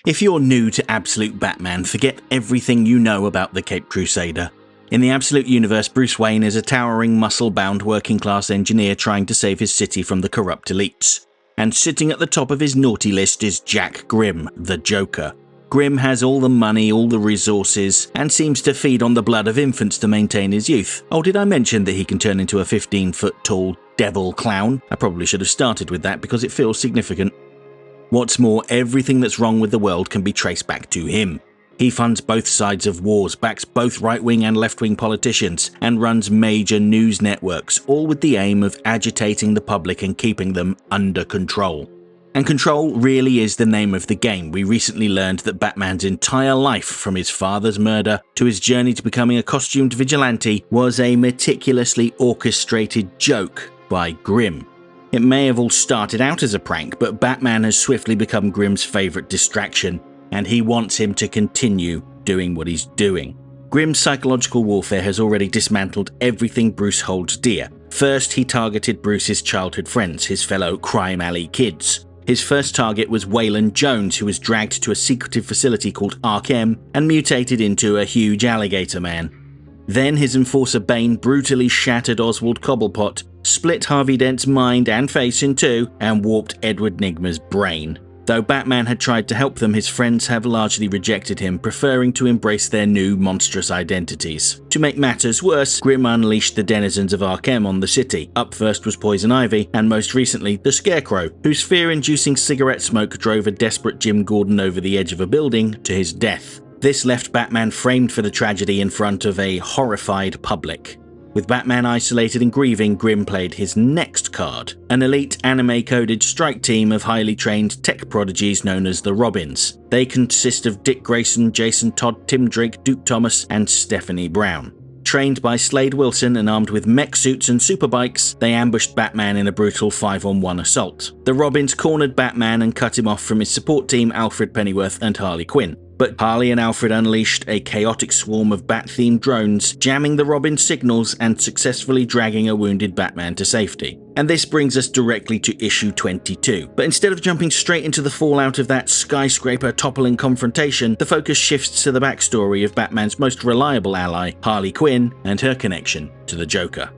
If you're new to Absolute Batman, forget everything you know about the Caped Crusader. In the Absolute universe, Bruce Wayne is a towering, muscle-bound working-class engineer trying to save his city from the corrupt elites. And sitting at the top of his naughty list is Jack Grimm, the Joker. Grimm has all the money, all the resources, and seems to feed on the blood of infants to maintain his youth. Oh, did I mention that he can turn into a 15-foot-tall devil clown? I probably should have started with that because it feels significant. What's more, everything that's wrong with the world can be traced back to him. He funds both sides of wars, backs both right-wing and left-wing politicians, and runs major news networks, all with the aim of agitating the public and keeping them under control. And control really is the name of the game. We recently learned that Batman's entire life, from his father's murder to his journey to becoming a costumed vigilante, was a meticulously orchestrated joke by Grimm. It may have all started out as a prank, but Batman has swiftly become Grimm's favourite distraction, and he wants him to continue doing what he's doing. Grimm's psychological warfare has already dismantled everything Bruce holds dear. First, he targeted Bruce's childhood friends, his fellow crime alley kids. His first target was Waylon Jones, who was dragged to a secretive facility called Arkham and mutated into a huge alligator man. Then his enforcer Bane brutally shattered Oswald Cobblepot, split Harvey Dent's mind and face in two, and warped Edward Nygma's brain. Though Batman had tried to help them, his friends have largely rejected him, preferring to embrace their new monstrous identities. To make matters worse, Grimm unleashed the denizens of Arkham on the city. Up first was Poison Ivy, and most recently, the Scarecrow, whose fear-inducing cigarette smoke drove a desperate Jim Gordon over the edge of a building to his death. This left Batman framed for the tragedy in front of a horrified public. With Batman isolated and grieving, Grimm played his next card, an elite anime-coded strike team of highly trained tech prodigies known as the Robins. They consist of Dick Grayson, Jason Todd, Tim Drake, Duke Thomas, and Stephanie Brown. Trained by Slade Wilson and armed with mech suits and superbikes, they ambushed Batman in a brutal 5-on-1 assault. The Robins cornered Batman and cut him off from his support team, Alfred Pennyworth and Harley Quinn. But Harley and Alfred unleashed a chaotic swarm of bat-themed drones, jamming the Robin's signals and successfully dragging a wounded Batman to safety. And this brings us directly to issue 22. But instead of jumping straight into the fallout of that skyscraper toppling confrontation, the focus shifts to the backstory of Batman's most reliable ally, Harley Quinn, and her connection to the Joker.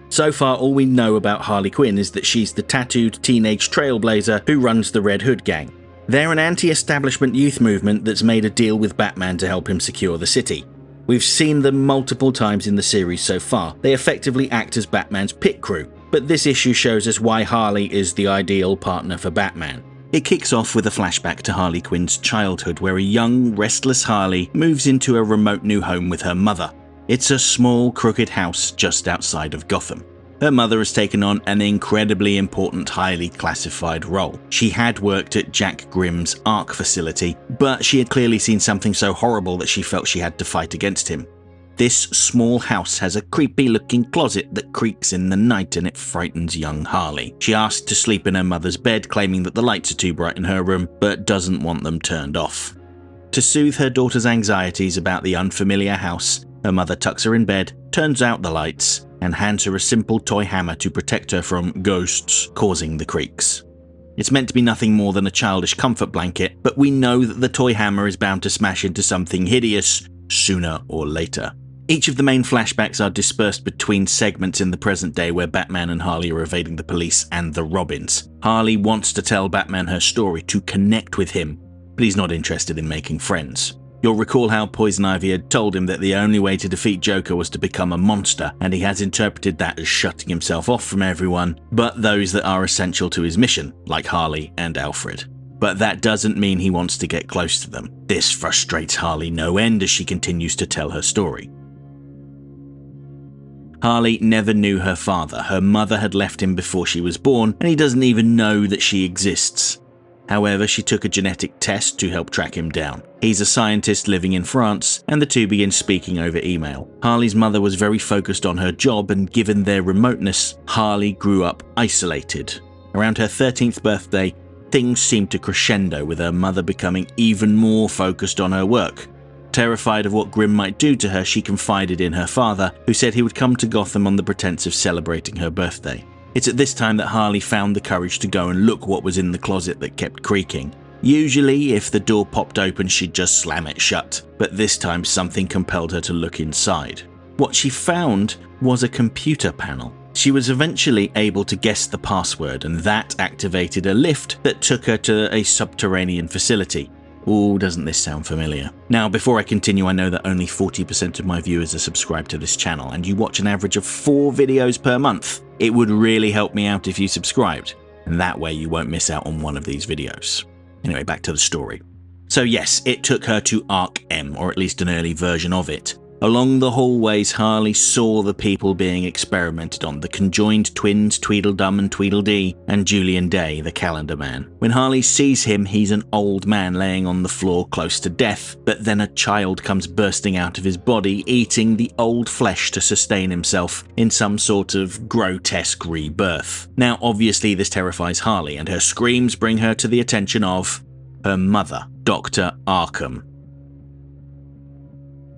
So far, all we know about Harley Quinn is that she's the tattooed teenage trailblazer who runs the Red Hood gang. They're an anti-establishment youth movement that's made a deal with Batman to help him secure the city. We've seen them multiple times in the series so far. They effectively act as Batman's pit crew, but this issue shows us why Harley is the ideal partner for Batman. It kicks off with a flashback to Harley Quinn's childhood, where a young, restless Harley moves into a remote new home with her mother. It's a small, crooked house just outside of Gotham. Her mother has taken on an incredibly important, highly classified role. She had worked at Jack Grimm's ARC facility, but she had clearly seen something so horrible that she felt she had to fight against him. This small house has a creepy-looking closet that creaks in the night, and it frightens young Harley. She asks to sleep in her mother's bed, claiming that the lights are too bright in her room, but doesn't want them turned off. To soothe her daughter's anxieties about the unfamiliar house, her mother tucks her in bed, turns out the lights, and hands her a simple toy hammer to protect her from ghosts causing the creaks. It's meant to be nothing more than a childish comfort blanket, but we know that the toy hammer is bound to smash into something hideous sooner or later. Each of the main flashbacks are dispersed between segments in the present day where Batman and Harley are evading the police and the Robins. Harley wants to tell Batman her story, to connect with him, but he's not interested in making friends. You'll recall how Poison Ivy had told him that the only way to defeat Joker was to become a monster, and he has interpreted that as shutting himself off from everyone, but those that are essential to his mission, like Harley and Alfred. But that doesn't mean he wants to get close to them. This frustrates Harley no end as she continues to tell her story. Harley never knew her father. Her mother had left him before she was born, and he doesn't even know that she exists. However, she took a genetic test to help track him down. He's a scientist living in France, and the two begin speaking over email. Harley's mother was very focused on her job, and given their remoteness, Harley grew up isolated. Around her 13th birthday, things seemed to crescendo, with her mother becoming even more focused on her work. Terrified of what Grimm might do to her, she confided in her father, who said he would come to Gotham on the pretense of celebrating her birthday. It's at this time that Harley found the courage to go and look what was in the closet that kept creaking. Usually, if the door popped open, she'd just slam it shut, but this time something compelled her to look inside. What she found was a computer panel. She was eventually able to guess the password, and that activated a lift that took her to a subterranean facility. Ooh, doesn't this sound familiar? Now, before I continue, I know that only 40% of my viewers are subscribed to this channel, and you watch an average of 4 videos per month. It would really help me out if you subscribed, and that way you won't miss out on one of these videos. Anyway, back to the story. So yes, it took her to Arc M, or at least an early version of it. Along the hallways, Harley saw the people being experimented on, the conjoined twins Tweedledum and Tweedledee, and Julian Day, the calendar man. When Harley sees him, he's an old man laying on the floor close to death, but then a child comes bursting out of his body, eating the old flesh to sustain himself in some sort of grotesque rebirth. Now, obviously this terrifies Harley, and her screams bring her to the attention of her mother, Dr. Arkham.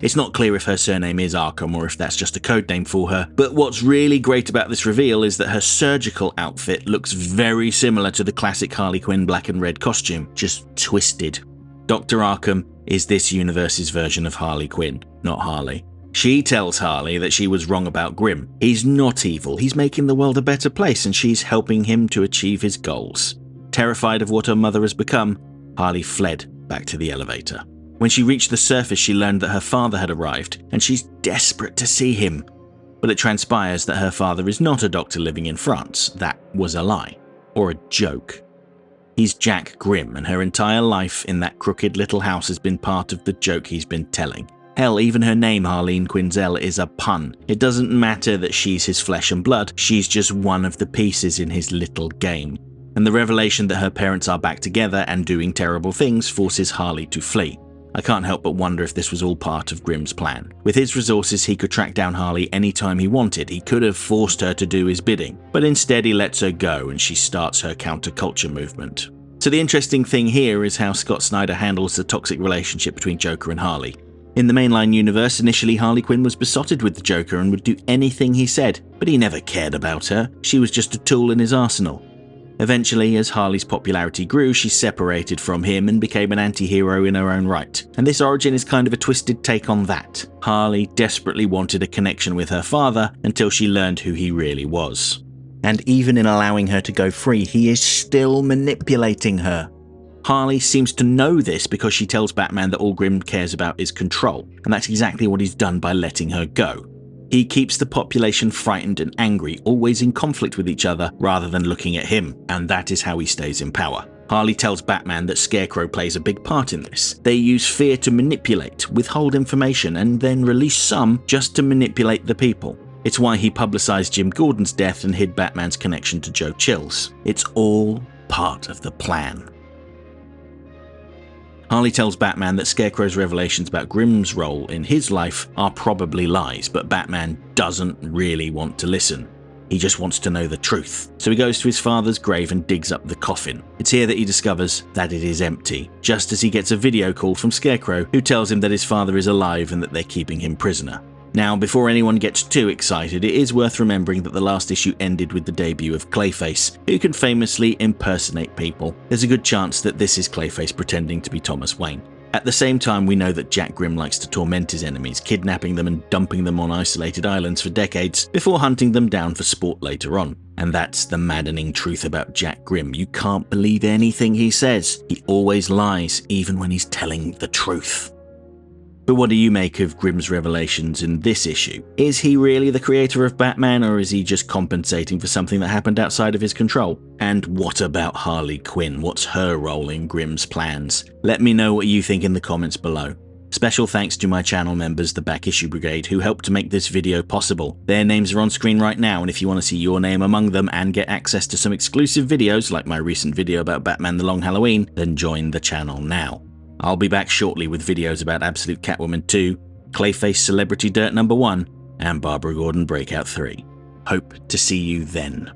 It's not clear if her surname is Arkham or if that's just a code name for her, but what's really great about this reveal is that her surgical outfit looks very similar to the classic Harley Quinn black and red costume, just twisted. Dr. Arkham is this universe's version of Harley Quinn, not Harley. She tells Harley that she was wrong about Grimm. He's not evil, he's making the world a better place, and she's helping him to achieve his goals. Terrified of what her mother has become, Harley fled back to the elevator. When she reached the surface, she learned that her father had arrived, and she's desperate to see him. But it transpires that her father is not a doctor living in France. That was a lie. Or a joke. He's Jack Grimm, and her entire life in that crooked little house has been part of the joke he's been telling. Hell, even her name, Harleen Quinzel, is a pun. It doesn't matter that she's his flesh and blood, she's just one of the pieces in his little game. And the revelation that her parents are back together and doing terrible things forces Harley to flee. I can't help but wonder if this was all part of Grimm's plan. With his resources, he could track down Harley anytime he wanted. He could have forced her to do his bidding, but instead he lets her go and she starts her counterculture movement. So the interesting thing here is how Scott Snyder handles the toxic relationship between Joker and Harley. In the mainline universe, initially Harley Quinn was besotted with the Joker and would do anything he said, but he never cared about her. She was just a tool in his arsenal. Eventually, as Harley's popularity grew, she separated from him and became an anti-hero in her own right. And this origin is kind of a twisted take on that. Harley desperately wanted a connection with her father until she learned who he really was. And even in allowing her to go free, he is still manipulating her. Harley seems to know this because she tells Batman that all Grimm cares about is control, and that's exactly what he's done by letting her go. He keeps the population frightened and angry, always in conflict with each other rather than looking at him, and that is how he stays in power. Harley tells Batman that Scarecrow plays a big part in this. They use fear to manipulate, withhold information, and then release some just to manipulate the people. It's why he publicized Jim Gordon's death and hid Batman's connection to Joe Chill's. It's all part of the plan. Harley tells Batman that Scarecrow's revelations about Grimm's role in his life are probably lies, but Batman doesn't really want to listen. He just wants to know the truth. So he goes to his father's grave and digs up the coffin. It's here that he discovers that it is empty, just as he gets a video call from Scarecrow, who tells him that his father is alive and that they're keeping him prisoner. Now, before anyone gets too excited, it is worth remembering that the last issue ended with the debut of Clayface, who can famously impersonate people. There's a good chance that this is Clayface pretending to be Thomas Wayne. At the same time, we know that Jack Grimm likes to torment his enemies, kidnapping them and dumping them on isolated islands for decades before hunting them down for sport later on. And that's the maddening truth about Jack Grimm. You can't believe anything he says. He always lies, even when he's telling the truth. But what do you make of Grimm's revelations in this issue? Is he really the creator of Batman, or is he just compensating for something that happened outside of his control? And what about Harley Quinn? What's her role in Grimm's plans? Let me know what you think in the comments below. Special thanks to my channel members, the Back Issue Brigade, who helped to make this video possible. Their names are on screen right now, and if you want to see your name among them and get access to some exclusive videos, like my recent video about Batman the Long Halloween, then join the channel now. I'll be back shortly with videos about Absolute Catwoman 2, Clayface Celebrity Dirt No. 1, and Barbara Gordon Breakout 3. Hope to see you then.